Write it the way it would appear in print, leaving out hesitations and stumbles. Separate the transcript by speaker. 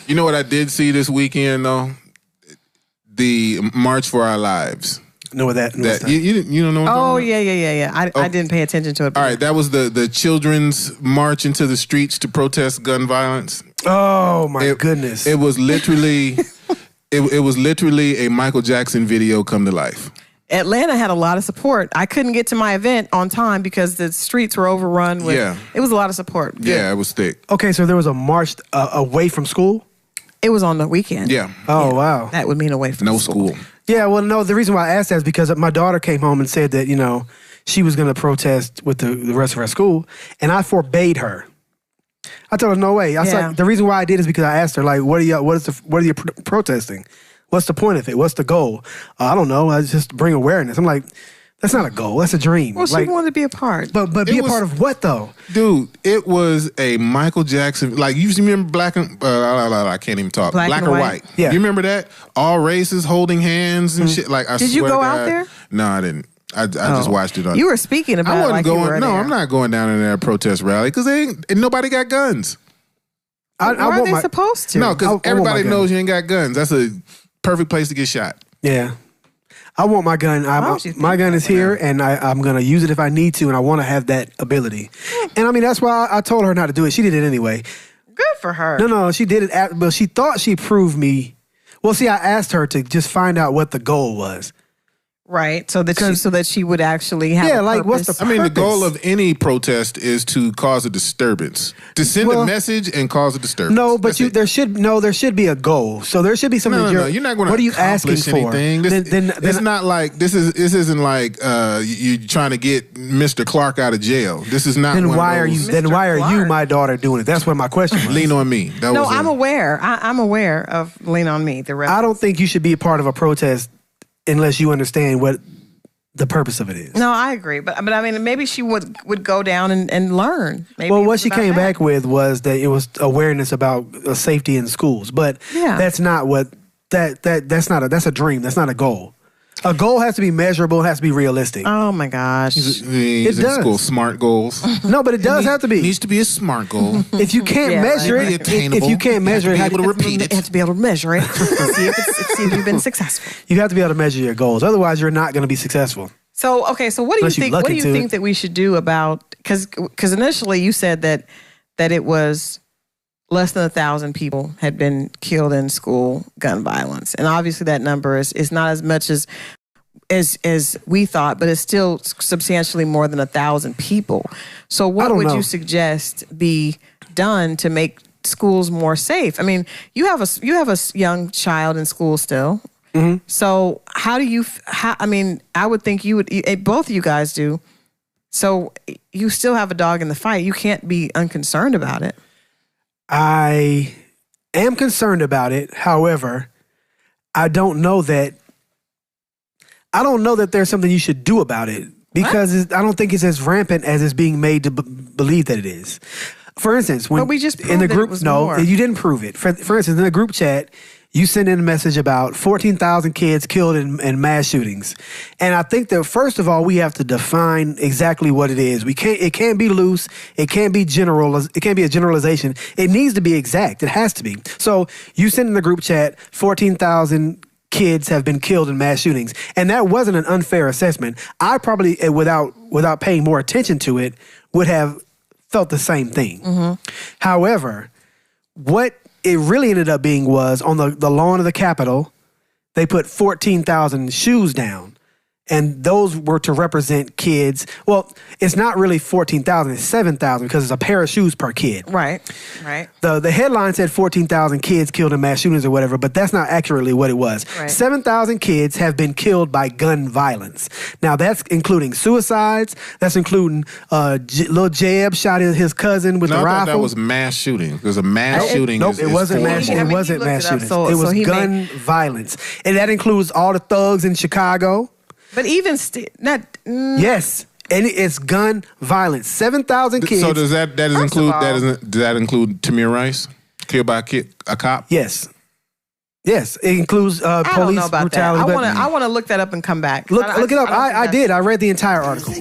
Speaker 1: You know what I did see this weekend though? The March for Our Lives.
Speaker 2: Know what that?
Speaker 1: You don't know what I'm talking about?
Speaker 3: Yeah. I didn't pay attention to it.
Speaker 1: All right, that was the children's march into the streets to protest gun violence.
Speaker 2: Oh my goodness!
Speaker 1: It was literally, it was literally a Michael Jackson video come to life.
Speaker 3: Atlanta had a lot of support. I couldn't get to my event on time because the streets were overrun with. Yeah. It was a lot of support.
Speaker 1: Yeah, it was thick.
Speaker 2: Okay, so there was a march away from school.
Speaker 3: It was on the weekend.
Speaker 1: Yeah.
Speaker 2: Oh wow.
Speaker 3: That would mean away from
Speaker 1: no school.
Speaker 2: Yeah, well, no, the reason why I asked that is because my daughter came home and said that, she was going to protest with the rest of her school, and I forbade her. I told her, no way. I was like, the reason why I did is because I asked her, like, what are you protesting? What's the point of it? What's the goal? I don't know. I just bring awareness. I'm like, that's not a goal. That's a dream.
Speaker 3: Well, she wanted to be a part.
Speaker 2: But be a part of what, though?
Speaker 1: Dude, it was a Michael Jackson, like, you remember Black and, I can't even talk. Black or White.
Speaker 2: Yeah.
Speaker 1: You remember that? All races holding hands and shit. Like, I
Speaker 3: Did
Speaker 1: swear
Speaker 3: you go
Speaker 1: to
Speaker 3: out
Speaker 1: God,
Speaker 3: there?
Speaker 1: No, I didn't. I just watched it on.
Speaker 3: You were speaking about it like you were there.
Speaker 1: I'm not going down in that protest rally because nobody got guns.
Speaker 3: Why are they supposed to?
Speaker 1: No, because everybody knows you ain't got guns. That's a perfect place to get shot.
Speaker 2: Yeah. I want my gun. My gun is here, and I'm going to use it if I need to, and I want to have that ability. And, I mean, that's why I told her not to do it. She did it anyway.
Speaker 3: Good for her.
Speaker 2: No, she did it, but she thought she proved me. Well, see, I asked her to just find out what the goal was.
Speaker 3: Right, so that she would actually have a
Speaker 2: like,
Speaker 3: purpose.
Speaker 2: what's the purpose?
Speaker 1: I mean, the goal of any protest is to cause a disturbance, to send a message and cause a disturbance.
Speaker 2: No, but there should be a goal. So there should be something.
Speaker 1: No, you're not going to.
Speaker 2: What are you asking for?
Speaker 1: Anything. It's not like this isn't like you trying to get Mr. Clark out of jail. This is not.
Speaker 2: Then
Speaker 1: one
Speaker 2: why
Speaker 1: of those.
Speaker 2: are you? Then why are you, my daughter, doing it? That's what my question was.
Speaker 1: Lean on me.
Speaker 3: I'm aware. I'm aware of Lean on Me.
Speaker 2: I don't think you should be a part of a protest unless you understand what the purpose of it is.
Speaker 3: No, I agree. But I mean, maybe she would go down and learn. Maybe
Speaker 2: what she came back with was that it was awareness about safety in schools. But that's not what, that's a dream. That's not a goal. A goal has to be measurable. It has to be realistic.
Speaker 3: Oh my gosh.
Speaker 1: It does. School smart goals.
Speaker 2: No, but it does have to be.
Speaker 1: It needs to be a smart goal.
Speaker 2: If you can't measure it, if you can't measure it,
Speaker 1: you have to be able to repeat it.
Speaker 3: You have to be able to measure it. see if you've been successful.
Speaker 2: You have to be able to measure your goals. Otherwise, you're not going to be successful.
Speaker 3: So, what do you think? What do you think that we should do about? Because initially you said that it was less than 1,000 people had been killed in school gun violence, and obviously that number is not as much as we thought, but it's still substantially more than 1,000 people. So, what would you suggest be done to make schools more safe? I mean, you have a young child in school still. Mm-hmm. So how do you? I mean, I would think you would. Both of you guys do. So you still have a dog in the fight. You can't be unconcerned about it.
Speaker 2: I am concerned about it. However, I don't know that there's something you should do about it because I don't think it's as rampant as it's being made to believe that it is. For instance, when
Speaker 3: we just
Speaker 2: in the group,
Speaker 3: more.
Speaker 2: You didn't prove it. For instance, in the group chat, you sent in a message about 14,000 kids killed in mass shootings. And I think that, first of all, we have to define exactly what it is. It can't be loose. It can't be general. It can't be a generalization. It needs to be exact. It has to be. So you sent in the group chat, 14,000 kids have been killed in mass shootings. And that wasn't an unfair assessment. I probably, without paying more attention to it, would have felt the same thing. Mm-hmm. However, what it really ended up being was on the lawn of the Capitol, they put 14,000 shoes down. And those were to represent kids. Well, it's not really 14,000, it's 7,000 because it's a pair of shoes per kid.
Speaker 3: Right.
Speaker 2: The headline said 14,000 kids killed in mass shootings or whatever, but that's not accurately what it was. Right. 7,000 kids have been killed by gun violence. Now, that's including suicides. That's including Lil Jeb shot his cousin with the rifle.
Speaker 1: I thought that was mass shooting. There's a mass shooting.
Speaker 2: Nope, it wasn't mass shooting. It wasn't mass shooting. It was gun violence. And that includes all the thugs in Chicago.
Speaker 3: But even
Speaker 2: yes, and it's gun violence. 7,000 kids.
Speaker 1: So does that include Tamir Rice killed by a cop?
Speaker 2: Yes, it includes police brutality.
Speaker 3: I don't know about that. I want to look that up and come back.
Speaker 2: Look it up. I did. I read the entire article.